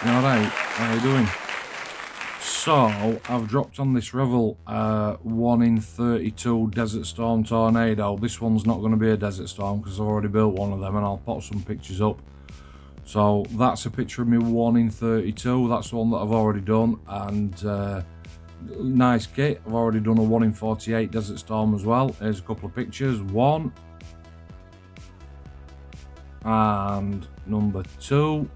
You alright? How you doing? So, I've dropped on this Revell 1 in 32 Desert Storm Tornado. This one's not going to be a Desert Storm because I've already built one of them, and I'll put some pictures up. So, that's a picture of me 1 in 32. That's the one that I've already done, and nice kit. I've already done a 1 in 48 Desert Storm as well. Here's a couple of pictures. One. And number 2.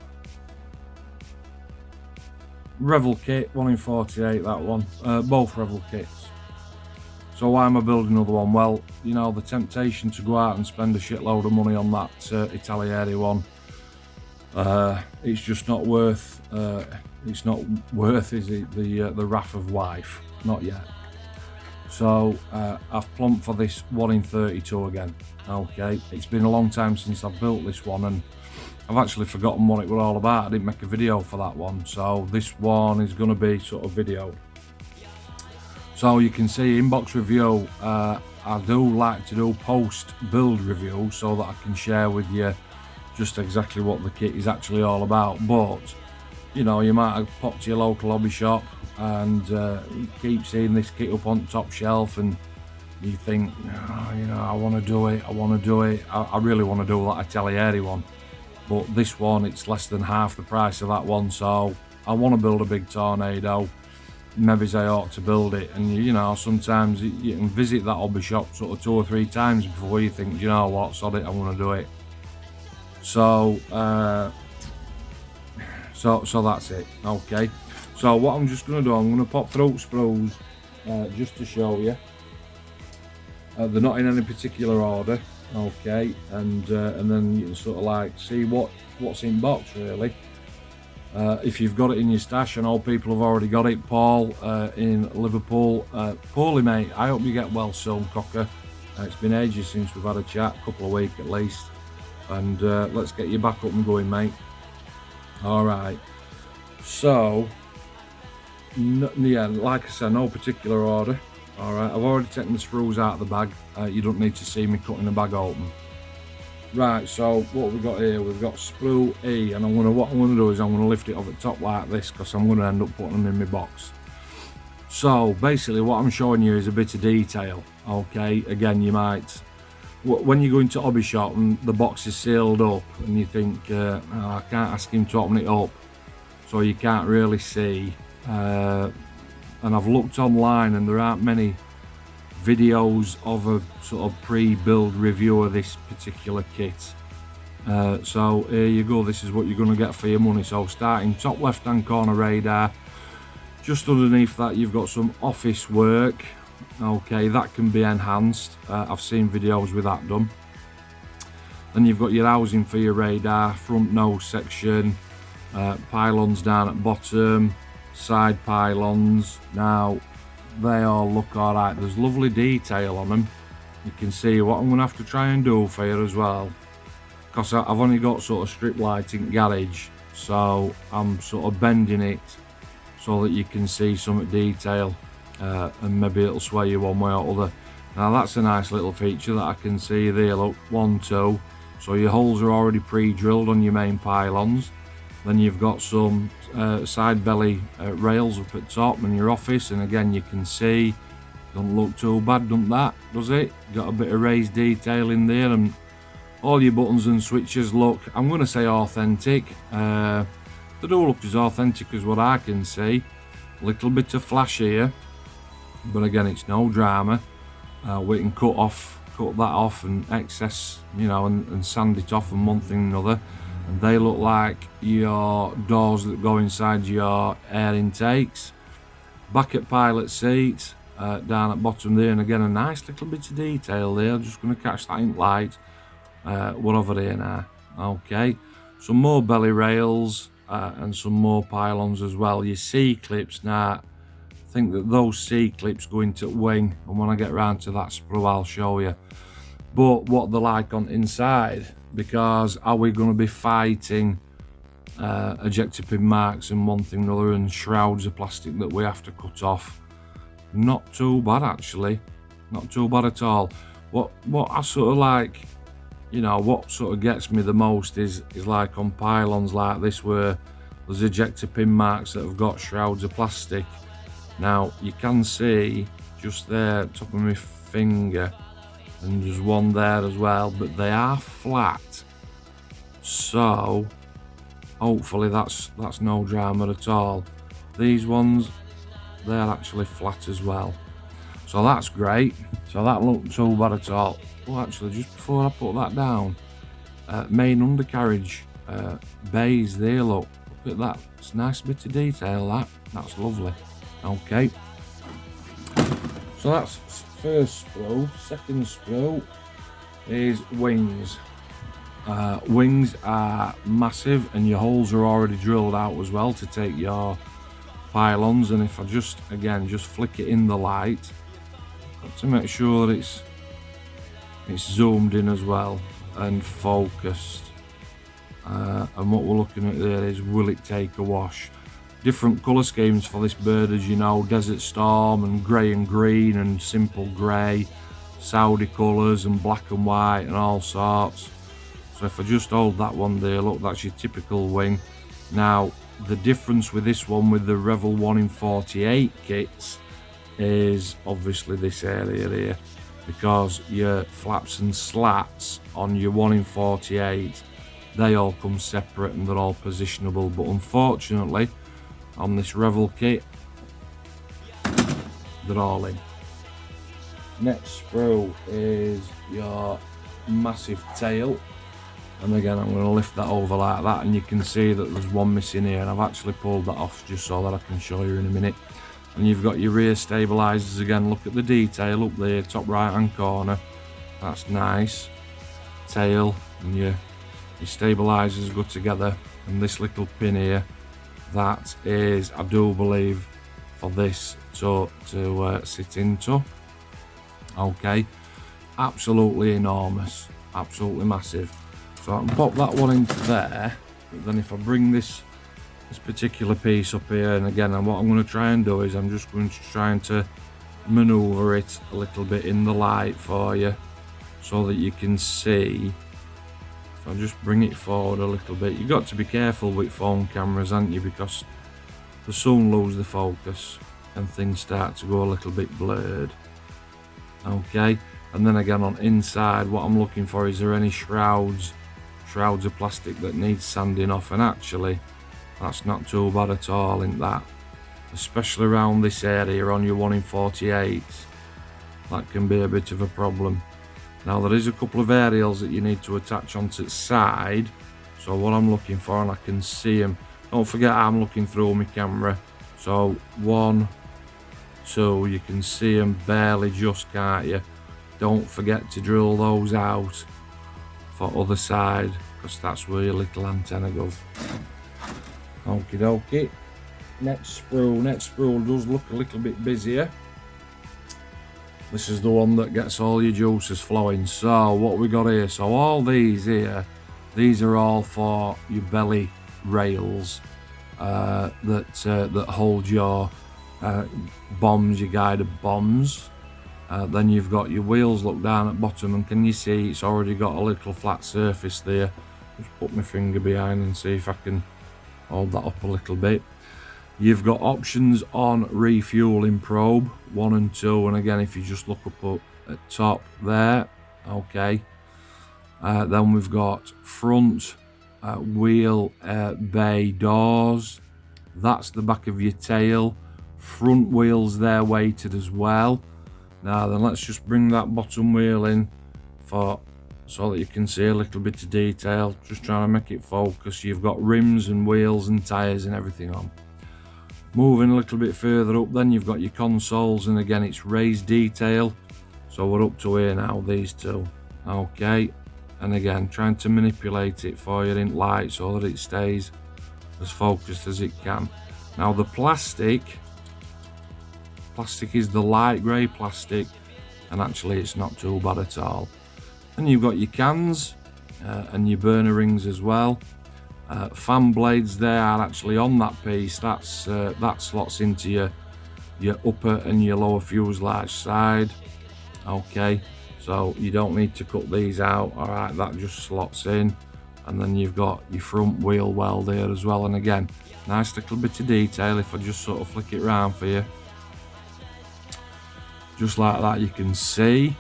Revell kit, 1 in 48, that one. Both Revell kits. So why am I building another one? Well, you know, the temptation to go out and spend a shitload of money on that Italieri one. It's just not worth. It's not worth, is it? The wrath of wife. Not yet. So I've plumped for this 1 in 32 again. Okay, it's been a long time since I've built this one, and I've actually forgotten what it was all about. I didn't make a video for that one, so this one is going to be sort of videoed. So you can see inbox review. I do like to do post build review so that I can share with you just exactly what the kit is actually all about. But you know, you might have popped to your local hobby shop and keep seeing this kit up on the top shelf, and you think, oh, you know, I want to do it. I really want to do that Italieri one. But this one, it's less than half the price of that one, so I want to build a big tornado. Maybe I ought to build it, and you know, sometimes you can visit that hobby shop sort of 2 or 3 times before you think, you know what, sod it, I want to do it. So, so that's it. Okay. So what I'm just going to do, I'm going to pop through Sprues just to show you. They're not in any particular order. Okay, and then you can sort of like see what's in box really. If you've got it in your stash, I know people have already got it. Paul in Liverpool, Paulie mate, I hope you get well soon, cocker. It's been ages since we've had a chat, a couple of weeks at least, and let's get you back up and going, mate. All right, so yeah, like I said, no particular order. Alright, I've already taken the screws out of the bag. You don't need to see me cutting the bag open. Right, so what we've got here, we've got Sprue E, and what I'm gonna do is I'm gonna lift it off the top like this, because I'm gonna end up putting them in my box. So basically what I'm showing you is a bit of detail. Okay, again, you might, when you go into hobby shop and the box is sealed up and you think, oh, I can't ask him to open it up, so you can't really see. And I've looked online and there aren't many videos of a sort of pre-build review of this particular kit. So here you go, this is what you're going to get for your money. So starting top left hand corner radar, just underneath that you've got some office work. Okay, that can be enhanced. I've seen videos with that done. Then you've got your housing for your radar, front nose section, pylons down at bottom, side pylons. Now they all look all right. There's lovely detail on them. You can see what I'm gonna have to try and do for you as well, because I've only got sort of strip lighting garage, so I'm sort of bending it so that you can see some detail, and maybe it'll sway you one way or other. Now that's a nice little feature that I can see there. Look, 1, 2. So your holes are already pre-drilled on your main pylons. Then you've got some side belly rails up at top in your office, and again you can see, don't look too bad, does it? Got a bit of raised detail in there, and all your buttons and switches look, I'm going to say authentic. They do look as authentic as what I can see. A little bit of flash here, but again it's no drama. We can cut that off and excess, you know, and sand it off and one thing and another. And they look like your doors that go inside your air intakes. Back at pilot seat, down at bottom there, and again a nice little bit of detail there. I'm just going to catch that in light. We're over here now. Okay, some more belly rails and some more pylons as well. Your C-clips now, I think that those C-clips go into wing, and when I get round to that sprue I'll show you. But what they're like on inside, because are we going to be fighting ejector pin marks and one thing and another, and shrouds of plastic that we have to cut off? Not too bad actually, not too bad at all. What I sort of like, you know, what sort of gets me the most is like on pylons like this, where there's ejector pin marks that have got shrouds of plastic. Now you can see just there top of my finger, and there's one there as well, but they are flat, so hopefully that's no drama at all. These ones, they're actually flat as well, so that's great. So that looked too bad at all. Well, actually, just before I put that down, main undercarriage bays there, look at that. It's a nice bit of detail, that's lovely. Okay, so that's first sprue. Second sprue is wings. Wings are massive, and your holes are already drilled out as well to take your pylons. And if I just flick it in the light, got to make sure it's zoomed in as well and focused. And what we're looking at there is, will it take a wash? Different colour schemes for this bird, as you know, Desert Storm and grey and green and simple grey, Saudi colours and black and white and all sorts. So if I just hold that one there, look, that's your typical wing. Now the difference with this one with the Revell 1 in 48 kits is obviously this area here, because your flaps and slats on your 1 in 48, they all come separate and they're all positionable, but unfortunately on this Revell kit they're all in. Next sprue is your massive tail, and again I'm going to lift that over like that, and you can see that there's one missing here, and I've actually pulled that off just so that I can show you in a minute. And you've got your rear stabilizers again, look at the detail up there, top right hand corner, that's nice. Tail and your stabilizers go together, and this little pin here, that is, I do believe, for this to sit into. Okay, absolutely enormous, absolutely massive. So I can pop that one into there, but then if I bring this particular piece up here, and again, and what I'm going to try and do is I'm just going to try to maneuver it a little bit in the light for you so that you can see. If I just bring it forward a little bit, you've got to be careful with phone cameras, haven't you, because they soon lose the focus and things start to go a little bit blurred. Okay, and then again on inside, what I'm looking for is there any shrouds of plastic that needs sanding off, and actually that's not too bad at all in that, especially around this area on your 1 in 48, that can be a bit of a problem. Now there is a couple of aerials that you need to attach onto the side, so what I'm looking for, and I can see them, don't forget I'm looking through my camera, so 1, 2, you can see them barely just, can't you? Don't forget to drill those out for other side, because that's where your little antenna goes. Okie dokie. Next sprue does look a little bit busier. This is the one that gets all your juices flowing. So what we got here, so all these here, these are all for your belly rails that hold your bombs, your guided bombs. Then you've got your wheels, look down at bottom, and can you see it's already got a little flat surface there. Just put my finger behind and see if I can hold that up a little bit. You've got options on refueling probe 1 and 2, and again if you just look up at top there, okay. Then we've got front wheel bay doors, that's the back of your tail. Front wheels there weighted as well. Now then, let's just bring that bottom wheel in so that you can see a little bit of detail, just trying to make it focus. You've got rims and wheels and tyres and everything on. Moving a little bit further up, then you've got your consoles, and again it's raised detail, so we're up to here now, these two, okay. And again trying to manipulate it for you in light so that it stays as focused as it can. Now the plastic is the light grey plastic, and actually it's not too bad at all. And you've got your cans and your burner rings as well. Fan blades there are actually on that piece, that slots into your upper and your lower fuselage side, okay. So you don't need to cut these out, alright, that just slots in. and then you've got your front wheel well there as well. And again, nice little bit of detail. If I just sort of flick it round for you, just like that, you can see.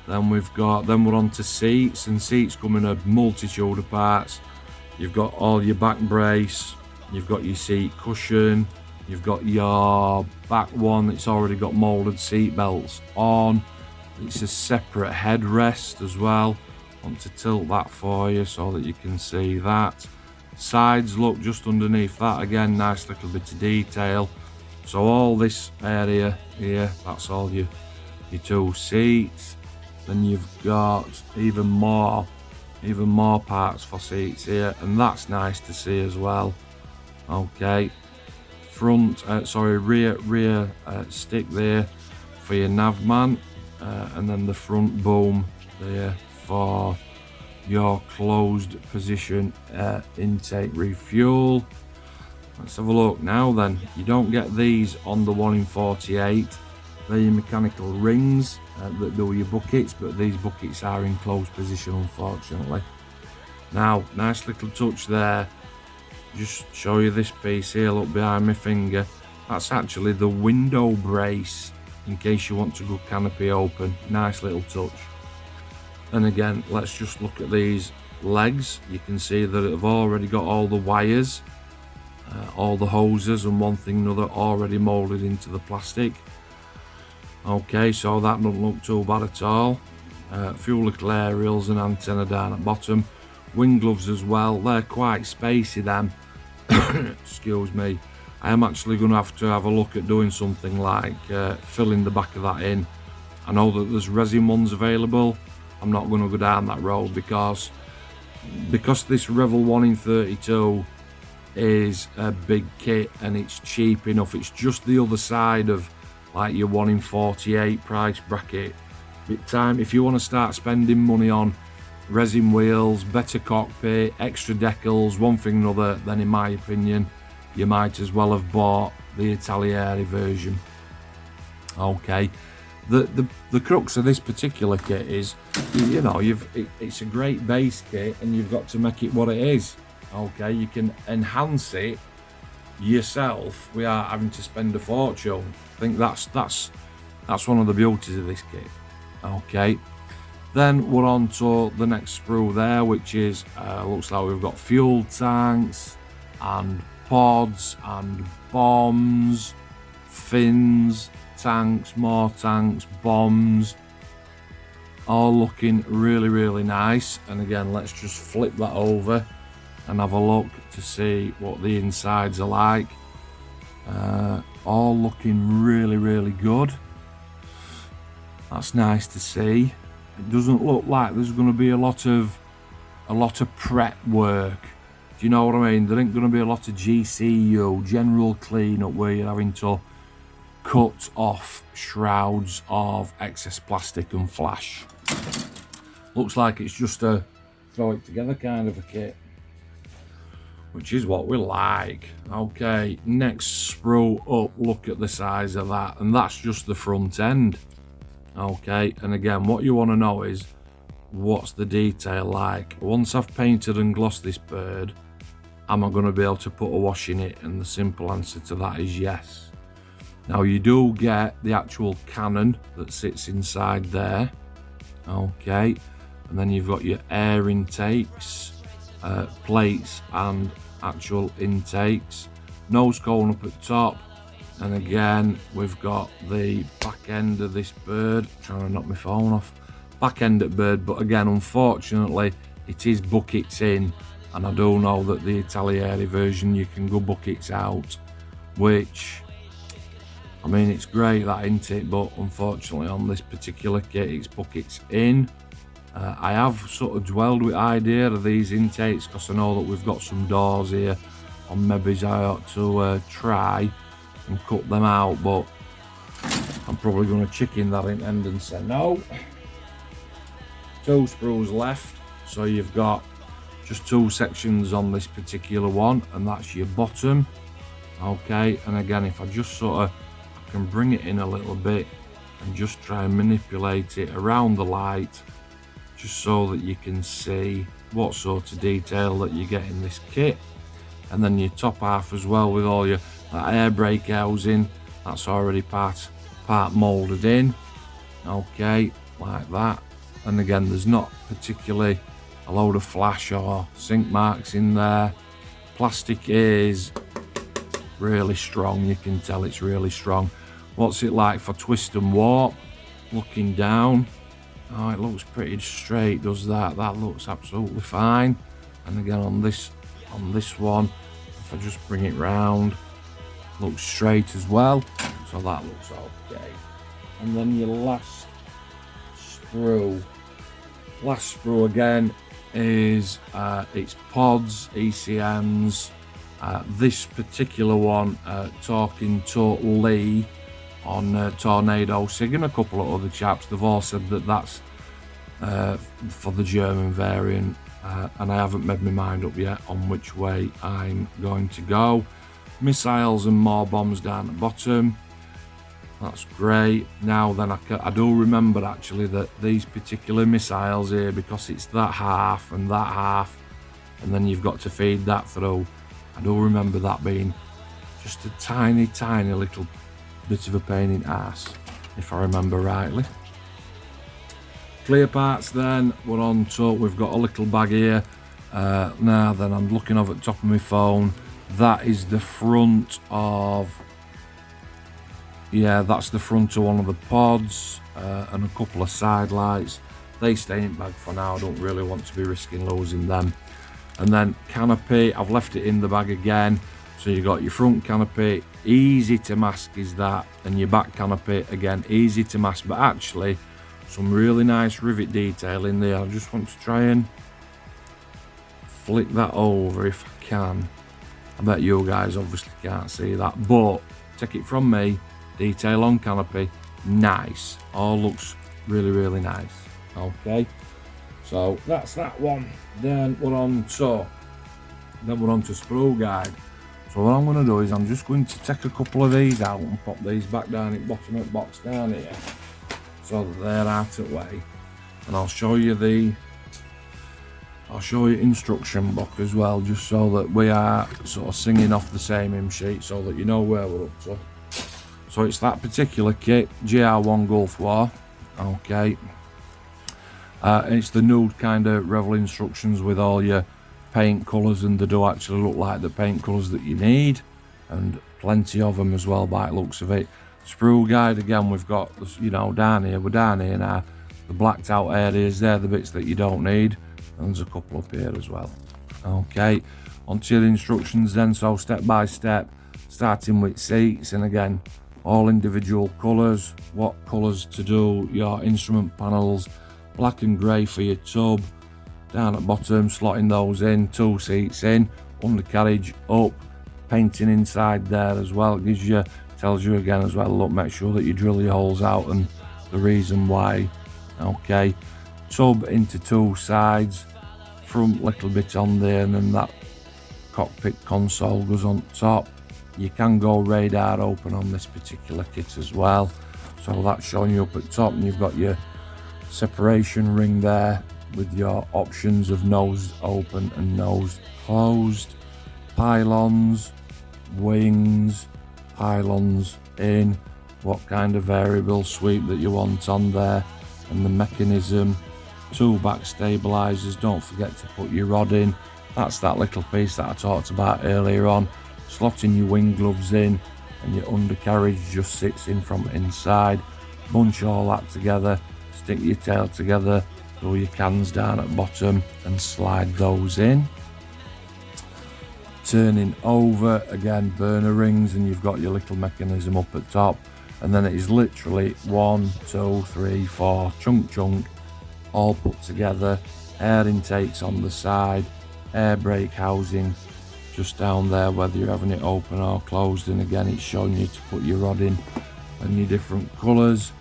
Then we're on to seats, and seats come in a multitude of parts. You've got all your back brace, you've got your seat cushion, you've got your back one. It's already got moulded seat belts on. It's a separate headrest as well. I want to tilt that for you so that you can see that. Sides look just underneath that. Again, nice little bit of detail. So all this area here, that's all your 2 seats. Then you've got even more parts for seats here, and that's nice to see as well. Okay, rear stick there for your navman, and then the front boom there for your closed position intake refuel. Let's have a look now then. You don't get these on the 1 in 48. They're your mechanical rings that do your buckets, but these buckets are in closed position, unfortunately. Now, nice little touch there. Just show you this piece here, look behind my finger. That's actually the window brace in case you want to go canopy open. Nice little touch. And again, let's just look at these legs. You can see that they've already got all the wires, all the hoses and one thing or another already moulded into the plastic. Okay, so that doesn't look too bad at all. A few little aerials and antenna down at bottom. Wing gloves as well, they're quite spacey them. Excuse me. I am actually going to have a look at doing something like filling the back of that in. I know that there's resin ones available. I'm not going to go down that road because this Revell 1 in 32 is a big kit and it's cheap enough. It's just the other side of like your 1 in 48 price bracket. If you want to start spending money on resin wheels, better cockpit, extra decals, one thing or another, then in my opinion you might as well have bought the Italieri version. Okay, the crux of this particular kit is, you know, it's a great base kit and you've got to make it what it is. Okay, you can enhance it yourself without having to spend a fortune. I think that's one of the beauties of this kit. Okay, then we're on to the next sprue there, which is looks like we've got fuel tanks and pods and bombs, fins, tanks, more tanks, bombs, all looking really nice. And again, let's just flip that over and have a look to see what the insides are like. All looking really good. That's nice to see. It doesn't look like there's going to be a lot of prep work. Do you know what I mean? There ain't going to be a lot of GCU, general cleanup, where you're having to cut off shrouds of excess plastic and flash. Looks like it's just a throw it together kind of a kit, which is what we like. Okay, next sprue up, look at the size of that, and that's just the front end. Okay, and again, what you want to know is what's the detail like. Once I've painted and glossed this bird, am I going to be able to put a wash in it? And the simple answer to that is yes. Now you do get the actual cannon that sits inside there. Okay, and then you've got your air intakes, plates and actual intakes, nose cone up at top, and again we've got the back end of this bird. Trying to knock my phone off. Back end of bird, but again, unfortunately, it is buckets in, and I do know that the Italieri version you can go buckets out, which, I mean, it's great that, isn't it? But unfortunately on this particular kit it's buckets in. I have sort of dwelled with the idea of these intakes because I know that we've got some doors here on maybe I ought to try and cut them out, but I'm probably going to chicken that in end and say no. 2 sprues left, so you've got just 2 sections on this particular one, and that's your bottom. Okay, and again, if I just sort of can bring it in a little bit and just try and manipulate it around the light, just so that you can see what sort of detail that you get in this kit. And then your top half as well, with all your air brake housing, that's already part moulded in, okay, like that. And again, there's not particularly a load of flash or sink marks in there. Plastic is really strong, you can tell it's really strong. What's it like for twist and warp? Looking down, oh, it looks pretty straight, does that looks absolutely fine. And again, on this one, if I just bring it round, looks straight as well, so that looks okay. And then your last sprue again is it's pods, ECMs. This particular one, talking to Lee on Tornado SIG and a couple of other chaps, they've all said that that's for the German variant, and I haven't made my mind up yet on which way I'm going to go. Missiles and more bombs down the bottom, that's great. Now then, I do remember actually that these particular missiles here, because it's that half and that half, and then you've got to feed that through, I do remember that being just a tiny little bit of a pain in the ass, if I remember rightly. Clear parts then, we're on to, we've got a little bag here. Now then, I'm looking over at the top of my phone. That is the front of, yeah, that's the front of one of the pods, and a couple of side lights. They stay in bag for now, I don't really want to be risking losing them. And then canopy, I've left it in the bag again. So you got your front canopy, easy to mask is that, and your back canopy, again, easy to mask, but actually some really nice rivet detail in there. I just want to try and flick that over if I can. I bet you guys obviously can't see that, but take it from me, detail on canopy, nice. All looks really nice. Okay, so that's that one. Then we're on to sprue guide. So what I'm going to do is I'm just going to take a couple of these out and pop these back down in the bottom of the box down here, so that they're out of the way. And I'll show you instruction book as well, just so that we are sort of singing off the same hymn sheet, so that you know where we're up to. So it's that particular kit, GR1 Gulf War, okay. It's the nude kind of Revell instructions with all your paint colours, and they do actually look like the paint colours that you need, and plenty of them as well by the looks of it. Sprue guide again, we've got, you know, we're down here now. The blacked out areas, they're the bits that you don't need, and there's a couple up here as well. Okay, onto the instructions then. So step by step, starting with seats, and again, all individual colours, what colours to do your instrument panels, black and grey for your tub, down at bottom, slotting those in, 2 seats in, undercarriage up, painting inside there as well. It gives you, tells you again as well, look, make sure that you drill your holes out and the reason why. Okay, tub into 2 sides, front little bit on there, and then that cockpit console goes on top. You can go radar open on this particular kit as well, so that's showing you up at top, and you've got your separation ring there with your options of nose open and nose closed. Pylons, wings, pylons in, what kind of variable sweep that you want on there, and the mechanism. 2 back stabilizers, don't forget to put your rod in. That's that little piece that I talked about earlier on. Slotting your wing gloves in, and your undercarriage just sits in from inside. Bunch all that together, stick your tail together, throw your cans down at bottom and slide those in. Turning over, again, burner rings, and you've got your little mechanism up at top, and then it is literally 1, 2, 3, 4 chunk all put together. Air intakes on the side, air brake housing just down there, whether you're having it open or closed, and again it's showing you to put your rod in and your different colours.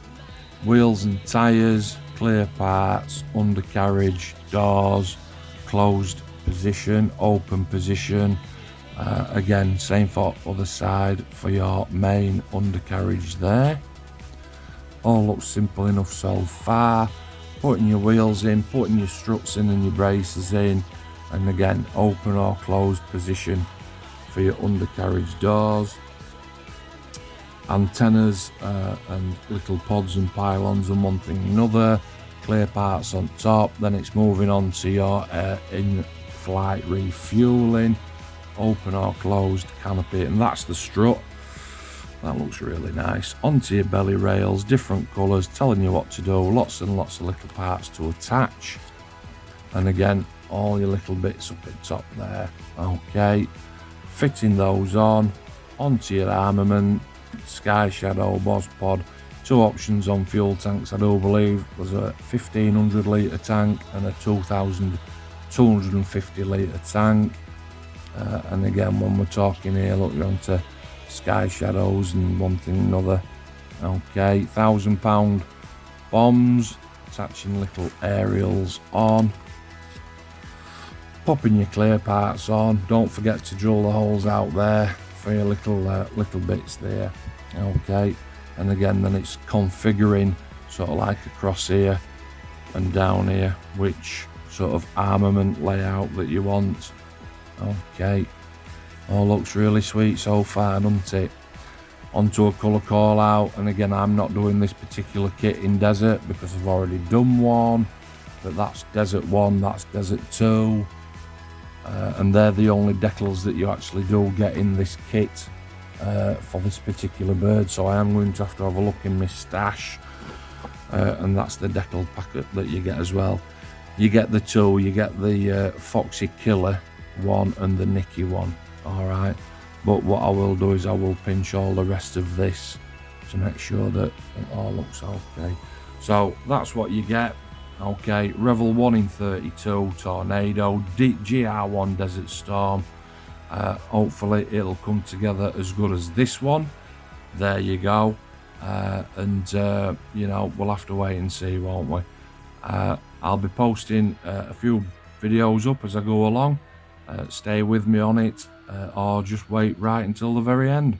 Wheels and tyres, clear parts, undercarriage, doors, closed position, open position. Again, same for other side for your main undercarriage there. All looks simple enough so far. putting your wheels in, putting your struts in and your braces in, and again open or closed position for your undercarriage doors, antennas and little pods and pylons and one thing and another, clear parts on top. Then it's moving on to your in-flight refueling, open or closed canopy, and that's the strut. That looks really nice. Onto your belly rails, different colours, telling you what to do, lots and lots of little parts to attach, and again all your little bits up at top there. Okay, fitting those on onto your armament, Sky Shadow, Boss Pod. Two options on fuel tanks, I do believe. There's a 1500 litre tank and a 2250 litre tank. And again, when we're talking here, look, you're onto Sky Shadows and one thing and another. Okay, £1,000 bombs, attaching little aerials on, popping your clear parts on. Don't forget to drill the holes out there for your little bits there. Okay, and again then it's configuring sort of like across here and down here which sort of armament layout that you want. Okay, all looks really sweet so far, doesn't it? Onto a colour call out, and again I'm not doing this particular kit in desert because I've already done one, but that's desert 1, that's desert 2, and they're the only decals that you actually do get in this kit for this particular bird. So I am going to have a look in my stash, and that's the decal packet that you get as well. You get the two, you get the Foxy Killer one and the Nicky one, alright, but what I will do is I will pinch all the rest of this to make sure that it all looks okay. So that's what you get. Okay, Revell 1 in 32 Tornado GR1 Desert Storm. Hopefully it'll come together as good as this one. There you go. And you know, we'll have to wait and see, won't we? I'll be posting a few videos up as I go along. Stay with me on it, or just wait right until the very end.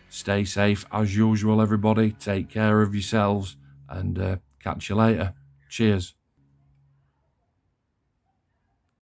Stay safe as usual, everybody. Take care of yourselves, and catch you later. Cheers.